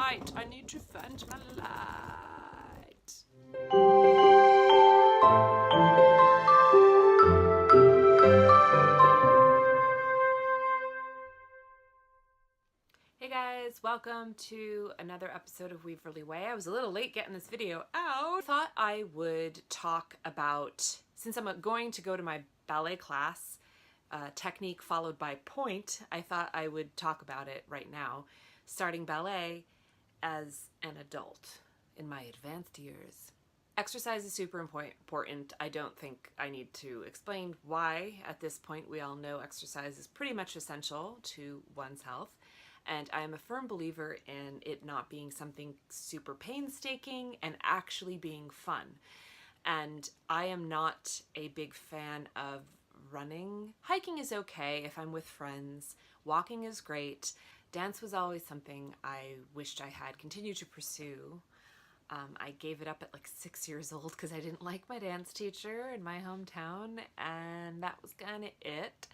light. I need to find my light. Hey guys, welcome to another episode of Weaverly Way. I was a little late getting this video out. I thought I would talk about, since I'm going to go to my ballet class, technique followed by pointe, I thought I would talk about it right now, starting ballet as an adult in my advanced years. Exercise is super important. I don't think I need to explain why. At this point, we all know exercise is pretty much essential to one's health. And I am a firm believer in it not being something super painstaking and actually being fun. And I am not a big fan of running. Hiking is okay if I'm with friends. Walking is great. Dance was always something I wished I had continued to pursue. I gave it up at like 6 years old because I didn't like my dance teacher in my hometown, and that was kind of it.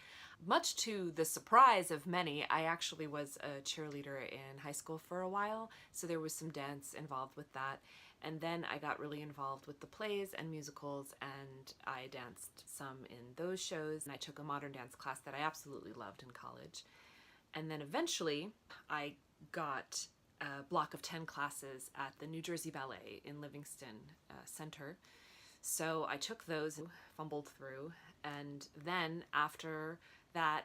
Much to the surprise of many, I actually was a cheerleader in high school for a while, so there was some dance involved with that. And then I got really involved with the plays and musicals, and I danced some in those shows. And I took a modern dance class that I absolutely loved in college. And then eventually I got a block of 10 classes at the New Jersey Ballet in Livingston Center. So I took those and fumbled through. And then after that,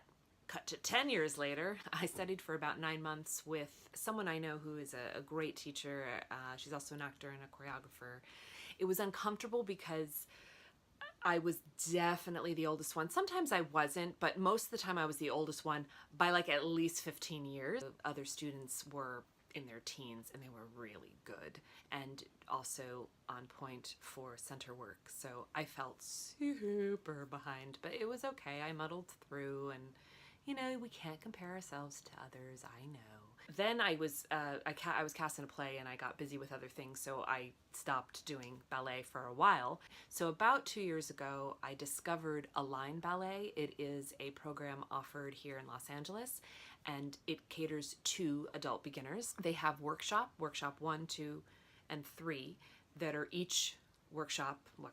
cut to 10 years later, I studied for about 9 months with someone I know who is a great teacher. She's also an actor and a choreographer. It was uncomfortable because I was definitely the oldest one. Sometimes I wasn't, but most of the time I was the oldest one by like at least 15 years. Other students were in their teens and they were really good and also on point for center work. So I felt super behind, but it was okay. I muddled through, and you know, we can't compare ourselves to others, I know. Then I was cast in a play and I got busy with other things, so I stopped doing ballet for a while. So about 2 years ago, I discovered Align Ballet. It is a program offered here in Los Angeles, and it caters to adult beginners. They have workshop 1, 2, and 3 that are each workshop 1,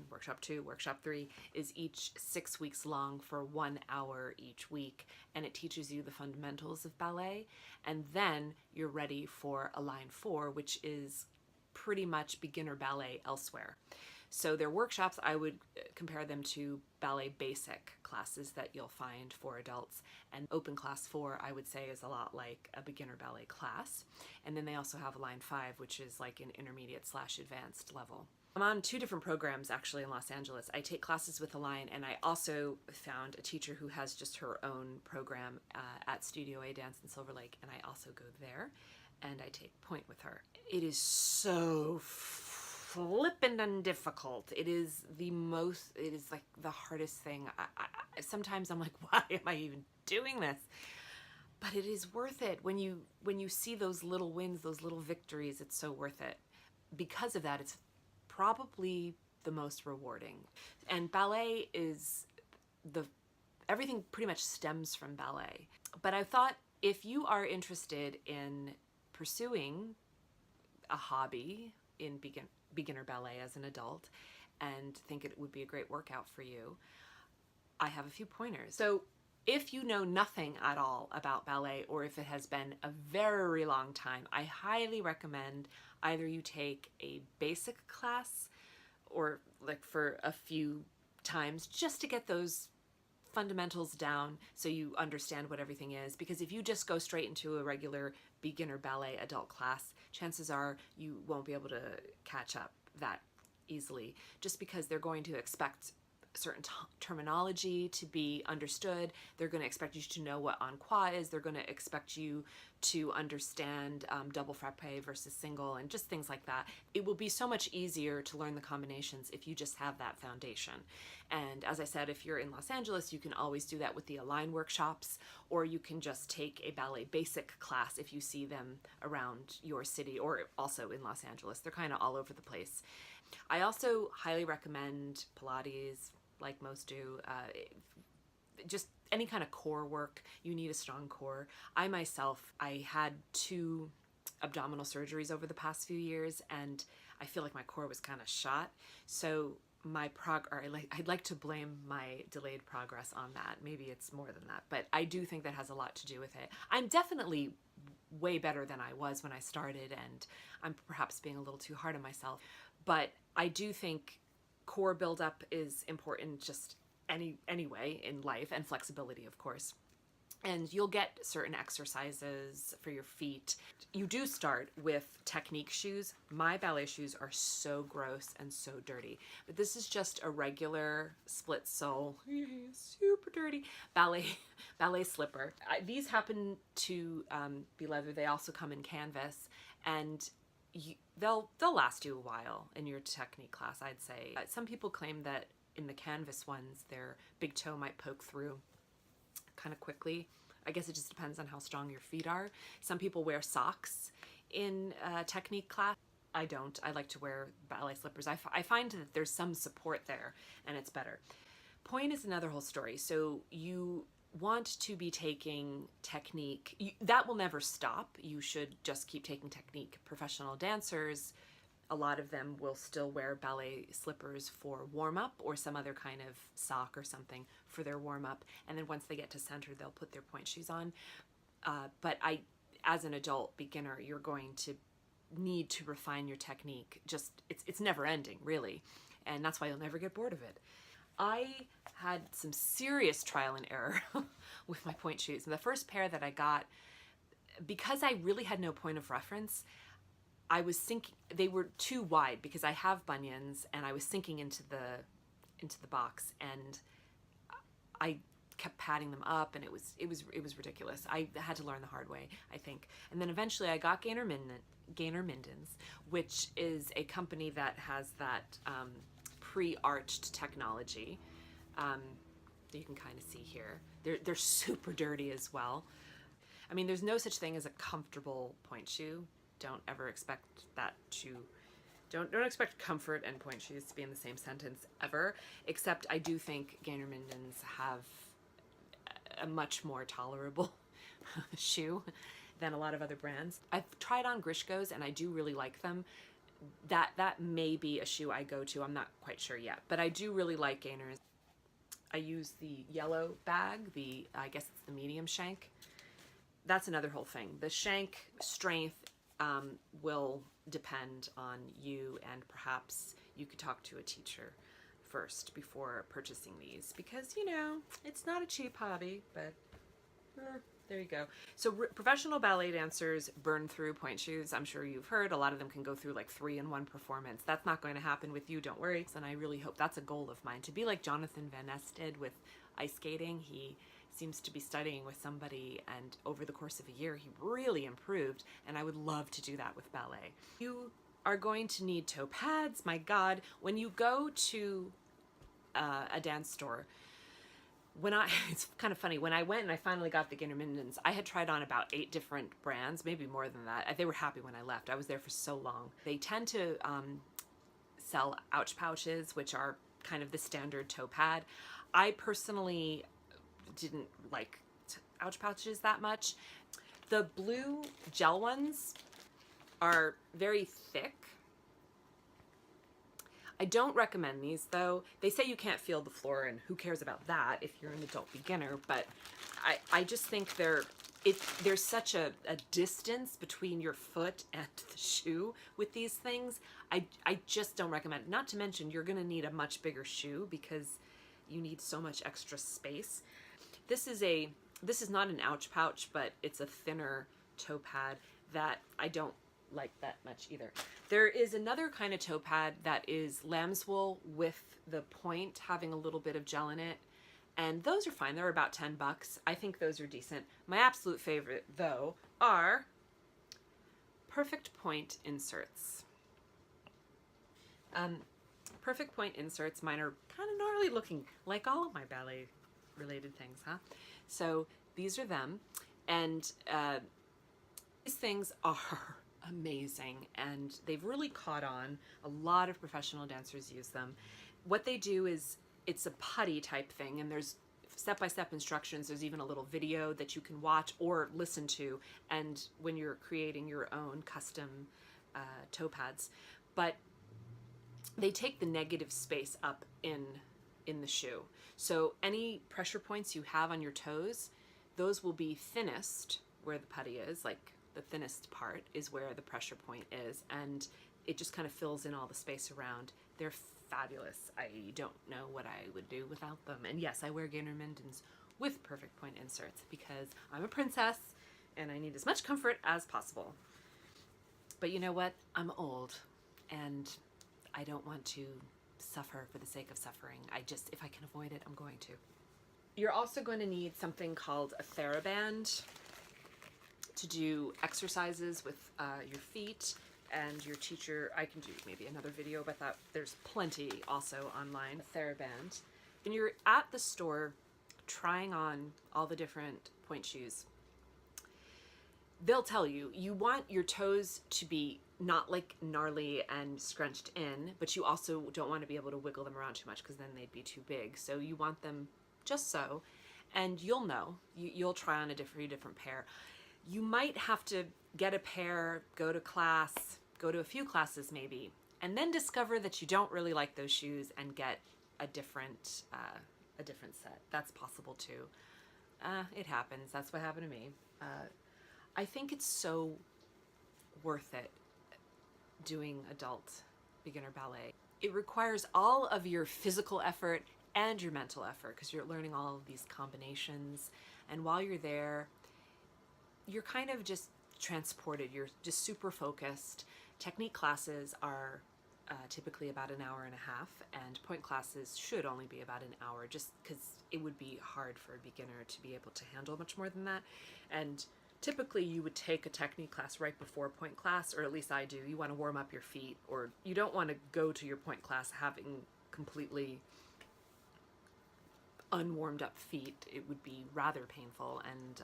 workshop 2, workshop 3 is each 6 weeks long for 1 hour each week, and it teaches you the fundamentals of ballet, and then you're ready for Align 4, which is pretty much beginner ballet elsewhere. So their workshops, I would compare them to ballet basic classes that you'll find for adults, and Open Class 4 I would say is a lot like a beginner ballet class. And then they also have Align 5, which is like an intermediate/advanced level. I'm on 2 different programs actually in Los Angeles. I take classes with Align, and I also found a teacher who has just her own program at Studio A Dance in Silver Lake, and I also go there and I take pointe with her. It is so flippin' and difficult. It is like the hardest thing. I sometimes I'm like, why am I even doing this? But it is worth it. When you see those little wins, those little victories, it's so worth it. Because of that, it's probably the most rewarding. And ballet is everything pretty much stems from ballet. But I thought if you are interested in pursuing a hobby in beginner ballet as an adult and think it would be a great workout for you, I have a few pointers. So if you know nothing at all about ballet, or if it has been a very long time, I highly recommend either you take a basic class or like for a few times just to get those fundamentals down so you understand what everything is. Because if you just go straight into a regular beginner ballet adult class, chances are you won't be able to catch up that easily, just because they're going to expect certain terminology to be understood. They're going to expect you to know what en croix is. They're going to expect you to understand double frappe versus single and just things like that. It will be so much easier to learn the combinations if you just have that foundation. And as I said, if you're in Los Angeles, you can always do that with the Align workshops, or you can just take a ballet basic class if you see them around your city, or also in Los Angeles. They're kind of all over the place. I also highly recommend Pilates, like most do. Just any kind of core work. You need a strong core. I myself, I had two abdominal surgeries over the past few years, and I feel like my core was kind of shot. So I'd like to blame my delayed progress on that. Maybe it's more than that, but I do think that has a lot to do with it. I'm definitely way better than I was when I started, and I'm perhaps being a little too hard on myself. But I do think core buildup is important just anyway in life, and flexibility, of course. And you'll get certain exercises for your feet. You do start with technique shoes. My ballet shoes are so gross and so dirty, but this is just a regular split sole, super dirty ballet slipper. These happen to be leather. They also come in canvas, and they'll last you a while in your technique class, I'd say. Some people claim that in the canvas ones, their big toe might poke through kind of quickly. I guess it just depends on how strong your feet are. Some people wear socks in technique class. I don't. I like to wear ballet slippers. I find that there's some support there, and it's better. Pointe is another whole story. So you want to be taking technique. That will never stop. You should just keep taking technique. Professional dancers, a lot of them will still wear ballet slippers for warm-up, or some other kind of sock or something for their warm-up. And then once they get to center, they'll put their pointe shoes on. But as an adult beginner, you're going to need to refine your technique. It's never ending, really. And that's why you'll never get bored of it. I had some serious trial and error with my pointe shoes. And the first pair that I got, because I really had no point of reference, I was sinking. They were too wide because I have bunions, and I was sinking into the box, and I kept padding them up, and it was ridiculous. I had to learn the hard way, I think. And then eventually I got Gaynor Minden's, which is a company that has that pre-arched technology. You can kind of see here. They're super dirty as well. I mean, there's no such thing as a comfortable pointe shoe. Don't ever expect that to, don't expect comfort and pointe shoes to be in the same sentence ever, except I do think Gaynor Minden's have a much more tolerable shoe than a lot of other brands. I've tried on Grishko's, and I do really like them. That may be a shoe I go to. I'm not quite sure yet, but I do really like Gaynor's. I use the yellow bag, I guess it's the medium shank. That's another whole thing. The shank strength will depend on you, and perhaps you could talk to a teacher first before purchasing these, because, you know, it's not a cheap hobby, but there you go. So professional ballet dancers burn through pointe shoes. I'm sure you've heard. A lot of them can go through like 3 in one performance. That's not going to happen with you, don't worry. And I really hope that's a goal of mine, to be like Jonathan Van Ness did with ice skating. He seems to be studying with somebody, and over the course of a year he really improved, and I would love to do that with ballet. You are going to need toe pads. My God, when you go to a dance store, it's kind of funny, when I went and I finally got the Gaynor Minden's, I had tried on about 8 different brands, maybe more than that. They were happy when I left. I was there for so long. They tend to sell ouch pouches, which are kind of the standard toe pad. I personally didn't like ouch pouches that much. The blue gel ones are very thick. I don't recommend these, though. They say you can't feel the floor, and who cares about that if you're an adult beginner, but I just think there's such a distance between your foot and the shoe with these things. I just don't recommend it. Not to mention, you're gonna need a much bigger shoe because you need so much extra space. This is not an ouch pouch, but it's a thinner toe pad that I don't like that much either. There is another kind of toe pad that is lamb's wool with the point having a little bit of gel in it, and those are fine. They're about $10. I think those are decent. My absolute favorite, though, are Perfect Point inserts. Perfect Point inserts, mine are kind of gnarly looking, like all of my ballet related things, huh? So these are them, and these things are amazing, and they've really caught on. A lot of professional dancers use them. What they do is, it's a putty type thing, and there's step-by-step instructions. There's even a little video that you can watch or listen to, and when you're creating your own custom toe pads. But they take the negative space up in the shoe. So any pressure points you have on your toes, those will be thinnest where the putty is, like the thinnest part is where the pressure point is, and it just kind of fills in all the space around. They're fabulous. I don't know what I would do without them. And yes, I wear Gainer Mindens with perfect point inserts because I'm a princess and I need as much comfort as possible. But you know what? I'm old and I don't want to suffer for the sake of suffering. If I can avoid it, I'm going to. You're also going to need something called a TheraBand to do exercises with your feet. And your teacher, I can do maybe another video about that. There's plenty also online. TheraBand. When you're at the store trying on all the different pointe shoes, they'll tell you, you want your toes to be not like gnarly and scrunched in, but you also don't want to be able to wiggle them around too much because then they'd be too big. So you want them just so, and you'll know. You'll try on a few different pair. You might have to get a pair, go to class, go to a few classes maybe, and then discover that you don't really like those shoes and get a different set. That's possible too. It happens. That's what happened to me. I think it's so worth it doing adult beginner ballet. It requires all of your physical effort and your mental effort because you're learning all of these combinations, and while you're there, you're kind of just transported. You're just super focused. Technique classes are typically about an hour and a half, and point classes should only be about an hour, just because it would be hard for a beginner to be able to handle much more than that. And typically you would take a technique class right before point class, or at least I do. You want to warm up your feet, or you don't want to go to your point class having completely unwarmed up feet. It would be rather painful and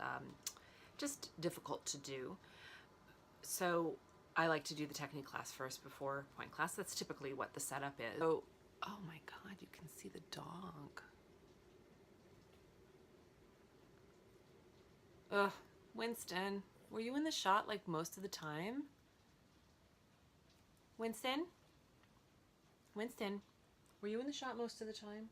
just difficult to do. So I like to do the technique class first before point class. That's typically what the setup is. So, oh my God, you can see the dog. Ugh, Winston, were you in the shot like most of the time? Winston? Winston, were you in the shot most of the time?